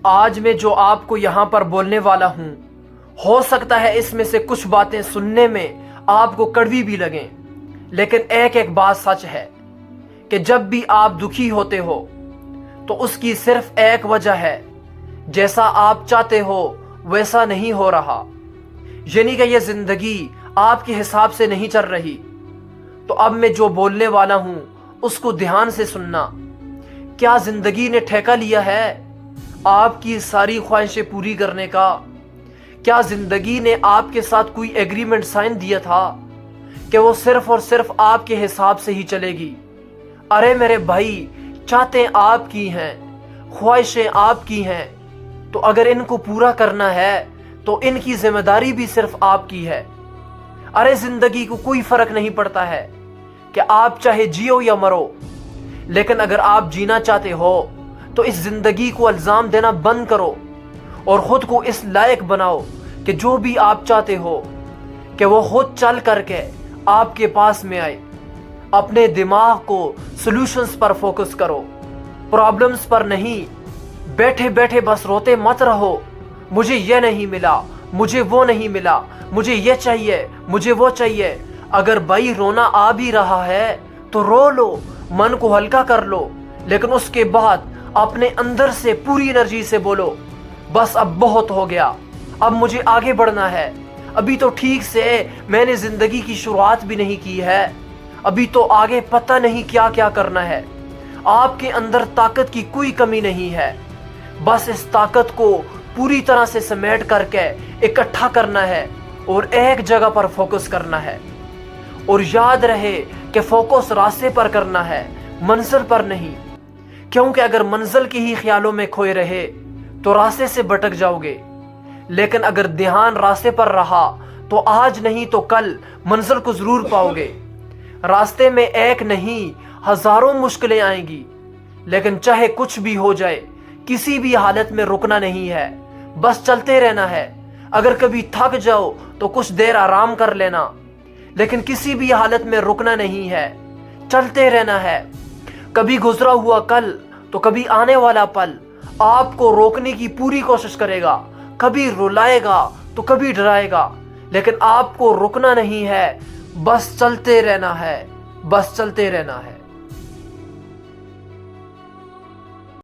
آج میں جو آپ کو یہاں پر بولنے والا ہوں، ہو سکتا ہے اس میں سے کچھ باتیں سننے میں آپ کو کڑوی بھی لگیں، لیکن ایک بات سچ ہے کہ جب بھی آپ دکھی ہوتے ہو تو اس کی صرف ایک وجہ ہے، جیسا آپ چاہتے ہو ویسا نہیں ہو رہا، یعنی کہ یہ زندگی آپ کے حساب سے نہیں چل رہی۔ تو اب میں جو بولنے والا ہوں اس کو دھیان سے سننا۔ کیا زندگی نے ٹھیکہ لیا ہے آپ کی ساری خواہشیں پوری کرنے کا؟ کیا زندگی نے آپ کے ساتھ کوئی ایگریمنٹ سائن دیا تھا کہ وہ صرف اور صرف آپ کے حساب سے ہی چلے گی؟ ارے میرے بھائی، چاہتیں آپ کی ہیں، خواہشیں آپ کی ہیں، تو اگر ان کو پورا کرنا ہے تو ان کی ذمہ داری بھی صرف آپ کی ہے۔ ارے زندگی کو کوئی فرق نہیں پڑتا ہے کہ آپ چاہے جیو یا مرو، لیکن اگر آپ جینا چاہتے ہو تو اس زندگی کو الزام دینا بند کرو اور خود کو اس لائق بناؤ کہ جو بھی آپ چاہتے ہو کہ وہ خود چل کر کے آپ کے پاس میں آئے۔ اپنے دماغ کو سلوشنز پر فوکس کرو، پرابلمز پر نہیں۔ بیٹھے بیٹھے بس روتے مت رہو، مجھے یہ نہیں ملا، مجھے وہ نہیں ملا، مجھے یہ چاہیے، مجھے وہ چاہیے۔ اگر بھائی رونا آ بھی رہا ہے تو رو لو، من کو ہلکا کر لو، لیکن اس کے بعد اپنے اندر سے پوری انرجی سے بولو، بس اب بہت ہو گیا، اب مجھے آگے بڑھنا ہے۔ ابھی تو ٹھیک سے میں نے زندگی کی شروعات بھی نہیں کی ہے، ابھی تو آگے پتہ نہیں کیا کیا کرنا ہے۔ آپ کے اندر طاقت کی کوئی کمی نہیں ہے، بس اس طاقت کو پوری طرح سے سمیٹ کر کے اکٹھا کرنا ہے اور ایک جگہ پر فوکس کرنا ہے۔ اور یاد رہے کہ فوکس راستے پر کرنا ہے، منزل پر نہیں، کیونکہ اگر منزل کے ہی خیالوں میں کھوئے رہے تو راستے سے بھٹک جاؤ گے، لیکن اگر دھیان راستے پر رہا تو آج نہیں تو کل منزل کو ضرور پاؤ گے۔ راستے میں ایک نہیں ہزاروں مشکلیں آئیں گی، لیکن چاہے کچھ بھی ہو جائے کسی بھی حالت میں رکنا نہیں ہے، بس چلتے رہنا ہے۔ اگر کبھی تھک جاؤ تو کچھ دیر آرام کر لینا، لیکن کسی بھی حالت میں رکنا نہیں ہے، چلتے رہنا ہے۔ کبھی گزرا ہوا کل تو کبھی آنے والا پل آپ کو روکنے کی پوری کوشش کرے گا، کبھی رلائے گا تو کبھی ڈرائے گا، لیکن آپ کو رکنا نہیں ہے، بس چلتے رہنا ہے، بس چلتے رہنا ہے۔